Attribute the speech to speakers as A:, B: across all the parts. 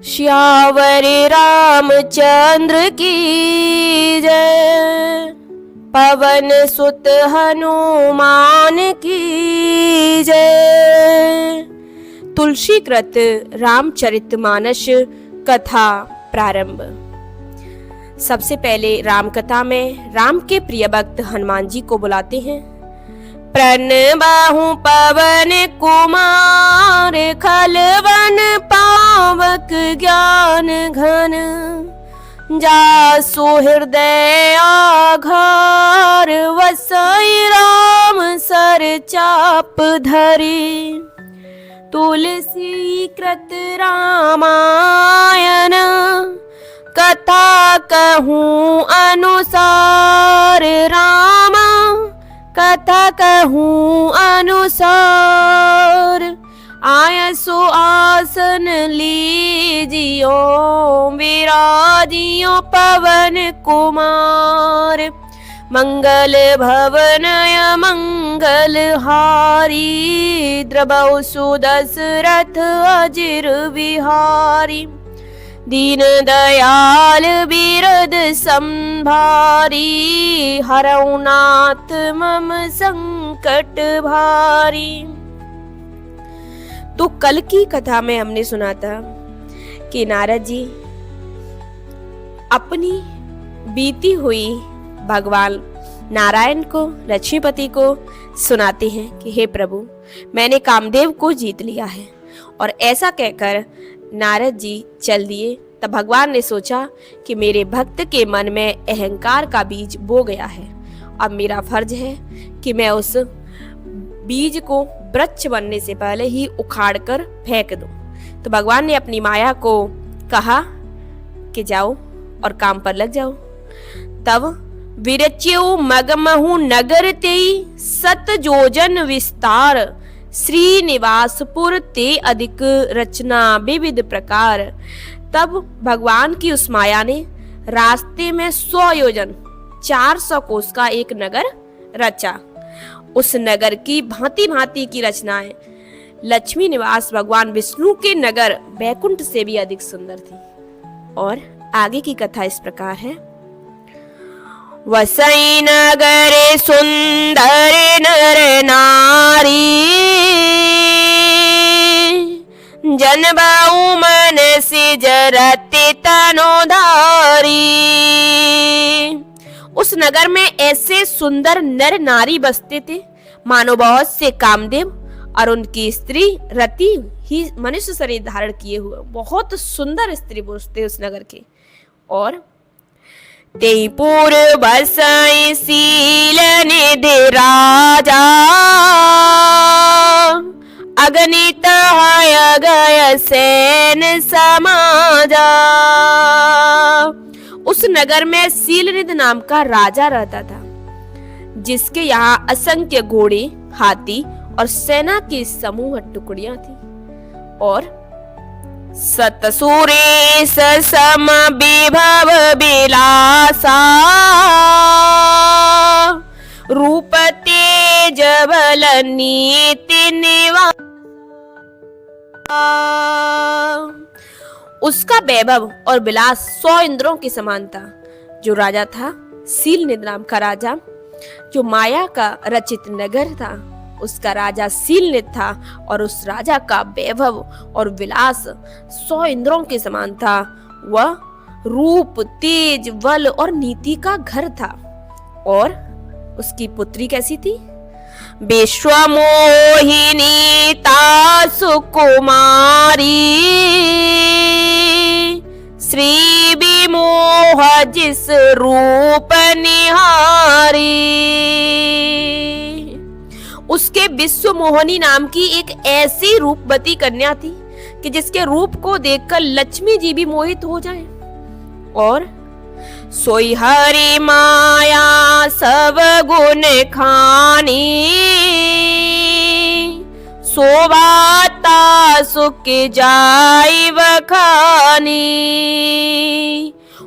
A: श्यावर रामचंद्र की जय। पवन सुत हनुमान की जय। तुलसीकृत रामचरितमानस कथा प्रारंभ। सबसे पहले राम कथा में राम के प्रिय भक्त हनुमान जी को बुलाते हैं। प्रणबाहु पवन कुमार, खलवन पावक ज्ञान घन। जासु हृदय आघार, वसई राम सर चाप धरी। तुलसी कृत रामायण, कथा कहूँ अनुसार। राम कथा कहूँ अनुसार। आयसु आसन लीजियो, विराजियो पवन कुमार। मंगल भवनय मंगल हारी, द्रवौ सुदशरथ अजिर विहारी। दीन दयाल बिरद संभारी, हरौ नाथ मम संकट भारी। तो कल की कथा में हमने सुना था कि नारद जी अपनी बीती हुई भगवान नारायण को, लक्ष्मीपति को सुनाते हैं कि हे प्रभु, मैंने कामदेव को जीत लिया है। और ऐसा कहकर नारद जी चल दिए। तब भगवान ने सोचा कि मेरे भक्त के मन में अहंकार का बीज बो गया है। अब मेरा फर्ज है कि मैं उस बीज को वृक्ष बनने से पहले ही उखाड़ कर फेंक दूं। तो भगवान ने अपनी माया को कहा कि जाओ और काम पर लग जाओ। तब विरच्यौ मगमहु नगर तेई, सत जोजन विस्तार। श्रीनिवासपुर ते अधिक रचना विविध प्रकार। तब भगवान की उस माया ने रास्ते में 100 योजन 400 कोस का एक नगर रचा। उस नगर की भांति भांति की रचनाएं लक्ष्मी निवास भगवान विष्णु के नगर बैकुंठ से भी अधिक सुंदर थी। और आगे की कथा इस प्रकार है। वसई नगर सुंदर नर नारी, जनबाऊ मन से जरते तनोधारी। उस नगर में ऐसे सुंदर नर नारी बसते थे मानो बहुत से कामदेव और उनकी स्त्री रति ही मनुष्य शरीर धारण किए हुए बहुत सुंदर स्त्री पुरुष थे उस नगर के। और तेईपुर बसई शील निधि राजा, अगणित है गय सैन समाजा। उस नगर में शीलनिधि नाम का राजा रहता था, जिसके यहाँ असंख्य घोड़े, हाथी और सेना की समूह टुकड़ियां थी। और सतसुरेश सम विभव विलासा, रूप तेज बल नीति निवास। उसका वैभव और विलास 100 इंद्रों के समान था। जो राजा था शीलनिधि नाम का राजा, जो माया का रचित नगर था, उसका राजा शीलनिधि था। और उस राजा का वैभव और विलास 100 इंद्रों के समान था। वह रूप, तेज, बल और नीति का घर था। और उसकी पुत्री कैसी थी? विश्वमोहिनी तासु कुमारी, श्री विमोह जिस रूप निहारी। उसके विश्व मोहिनी नाम की एक ऐसी रूपवती कन्या थी कि जिसके रूप को देखकर लक्ष्मी जी भी मोहित हो जाए। और सोई हरि माया सब गुण खानी, शोभाता सुख जाई बखानी।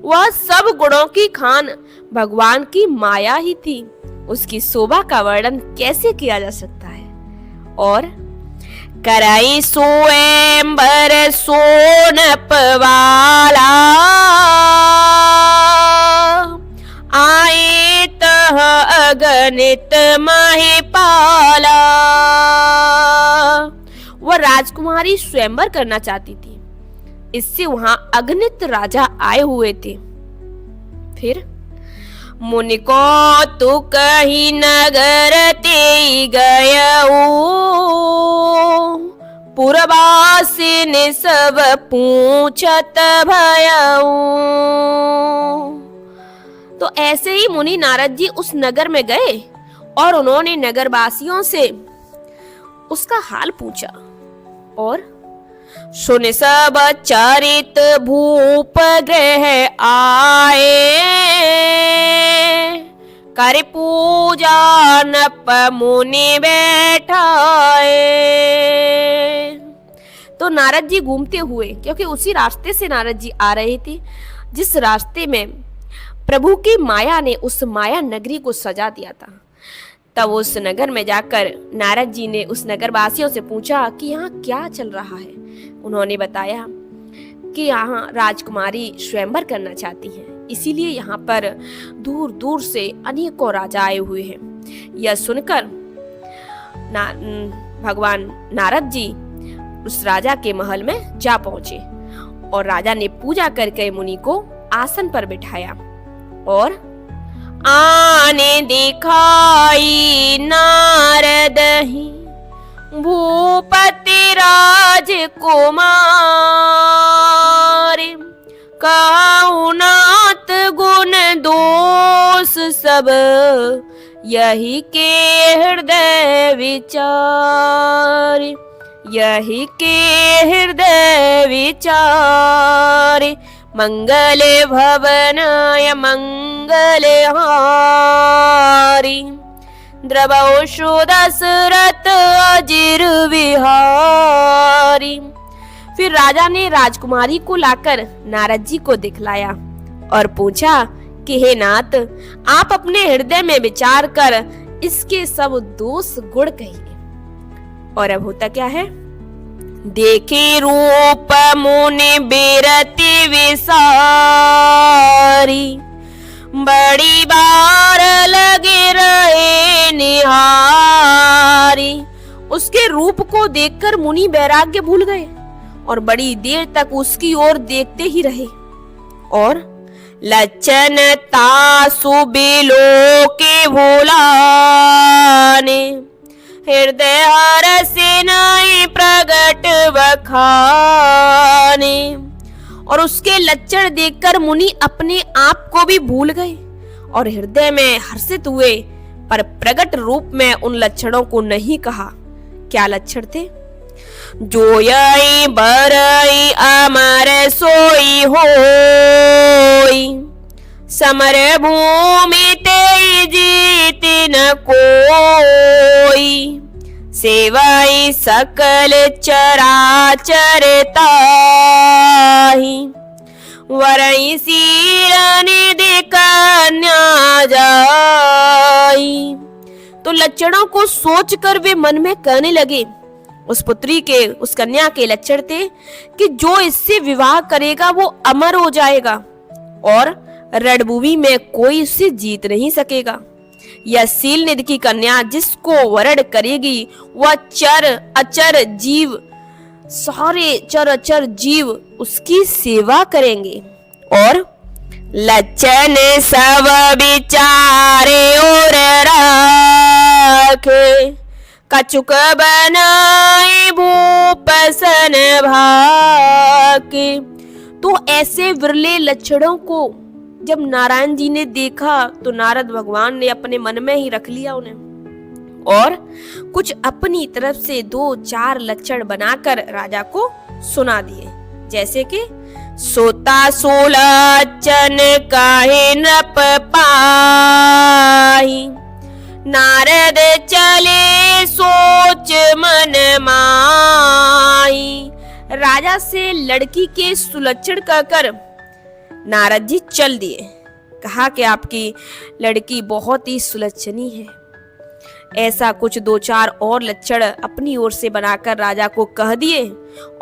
A: वह सब गुणों की खान भगवान की माया ही थी। उसकी शोभा का वर्णन कैसे किया जा सकता है। और करई स्वयंवर सोनप वाला, आए तह अगणित महिपाला। वह राजकुमारी स्वयंवर करना चाहती थी, इससे वहां अगणित राजा आए हुए थे। फिर मुनि को तू कहीं नगर ते गयऊ, पुरवासिन सब पूछत भयऊ। तो ऐसे ही मुनि नारद जी उस नगर में गए और उन्होंने नगरवासियों से उसका हाल पूछा और सुन सब चरित भूप ग्रह आए, कर पूजा नप मुनि बैठाए। तो नारद जी घूमते हुए, क्योंकि उसी रास्ते से नारद जी आ रहे थे जिस रास्ते में प्रभु की माया ने उस माया नगरी को सजा दिया था, तब उस नगर में जाकर नारद जी ने उस नगरवासियों से पूछा कि यहाँ क्या चल रहा है। उन्होंने बताया कि यहाँ राजकुमारी स्वयंवर करना चाहती हैं, इसीलिए यहाँ पर दूर दूर से अनेकों राजा आए हुए हैं। यह सुनकर भगवान नारद जी उस राजा के महल में जा पहुंचे और राजा ने पूजा करके मुनि को आसन पर बिठाया और आने दिखाई नारद ही भूपति राजकुमार, कहु नाथ गुण दोष सब, यही के हृदय विचार, यही के हृदय विचार। मंगल भवनाय मंगल हारी, द्रवशु दशरथ अजिर विहारी। फिर राजा ने राजकुमारी को लाकर नारद जी को दिखलाया और पूछा कि हे नाथ, आप अपने हृदय में विचार कर इसके सब दोष गुण कहिए। और अब होता क्या है, देखी रूप मुनि बिरति विसारी, बड़ी बार लगे रहे निहारी। उसके रूप को देखकर मुनि वैराग्य भूल गए और बड़ी देर तक उसकी ओर देखते ही रहे। और लक्षण तासु बिलो के भुलाने, हृदय हरस नहीं प्रगट बखाने। और उसके लक्षण देखकर मुनि अपने आप को भी भूल गए और हृदय में हर्षित हुए, पर प्रगट रूप में उन लक्षणों को नहीं कहा। क्या लक्षण थे? जोयई बरई अमर सोई होई, समर भूमि ते जीत न कोई, सेवाई सकल चराचर ताहि, वरई सीर निधि कन्या जाई। तो लक्षणों को सोचकर वे मन में कहने लगे, उस पुत्री के, उस कन्या के लक्षण थे कि जो इससे विवाह करेगा वो अमर हो जाएगा और रणभूमि में कोई उसे जीत नहीं सकेगा। यह सील निधि की कन्या जिसको वरण करेगी वह चर अचर जीव, सारे चर अचर जीव उसकी सेवा करेंगे। और लक्षण सब विचारे और राखे, कछुक बनाए भूपसन भाके। तो ऐसे विरले लक्षणों को जब नारायण जी ने देखा तो नारद भगवान ने अपने मन में ही रख लिया उन्हें और कुछ अपनी तरफ से 2-4 लक्षण बनाकर राजा को सुना दिए, जैसे कि सोता सोलाचन काहे नप पाही, नारद चले सोच मन माही। राजा से लड़की के सुलक्षण कहकर नारद जी चल दिए। कहा कि आपकी लड़की बहुत ही सुलक्षणी है। ऐसा कुछ 2-4 और लक्षण अपनी ओर से बनाकर राजा को कह दिए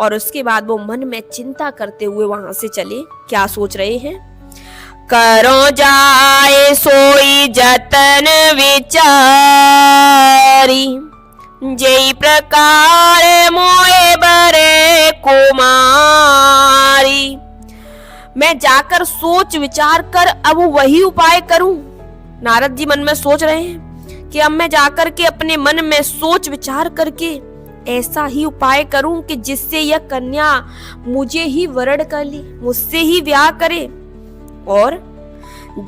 A: और उसके बाद वो मन में चिंता करते हुए वहां से चले। क्या सोच रहे हैं? करो जाए सोई जतन विचारी, जय प्रकार मोए बरे कुमारी। मैं जाकर सोच विचार कर अब वही उपाय करूं। नारद जी मन में सोच रहे हैं कि अब मैं जाकर के अपने मन में सोच विचार करके ऐसा ही उपाय करूं कि जिससे यह कन्या मुझे ही वरण कर ले, मुझसे ही ब्याह करे। और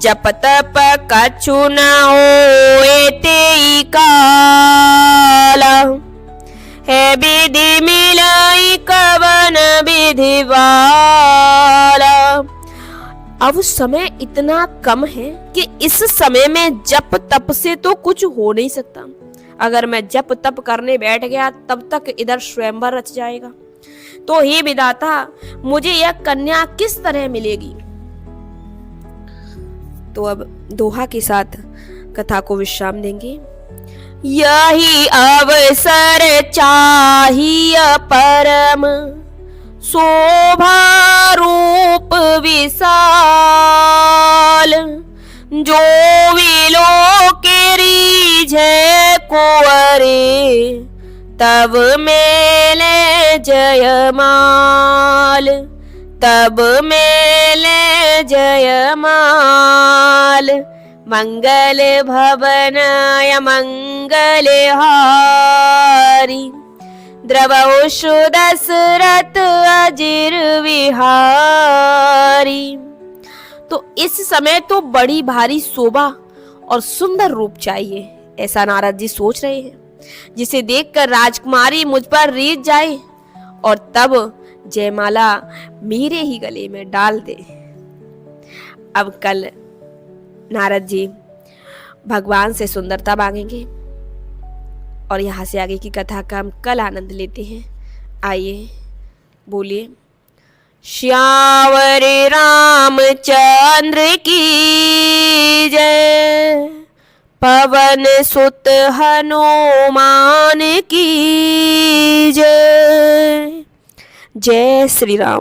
A: जप तप कछु न होए तेई काला, है विधि मिलाई कवन विधि वाला। अब समय इतना कम है कि इस समय में जप तप से तो कुछ हो नहीं सकता। अगर मैं जप तप करने बैठ गया तब तक इधर स्वयंवर रच जाएगा। तो हे विधाता, मुझे यह कन्या किस तरह मिलेगी? तो अब दोहा के साथ कथा को विश्राम देंगे। यही अवसर चाहिए परम, शोभा रूप विशाल, जो विलो के रीझे कुंवरे, तब मेले जयमाल, तब मेले जयमाल। मंगल भवनाय मंगल हारी, द्रवहु दशरथ अजिर विहारी। तो इस समय तो बड़ी भारी शोभा और सुंदर रूप चाहिए, ऐसा नारद जी सोच रहे हैं, जिसे देखकर राजकुमारी मुझ पर रीझ जाए और तब जयमाला मेरे ही गले में डाल दे। अब कल नारद जी भगवान से सुंदरता मांगेंगे और यहाँ से आगे की कथा का हम कल आनंद लेते हैं। आइए बोलिए। श्यावर रामचंद्र की जय, पवन सुत हनुमान की जय। जय श्री राम।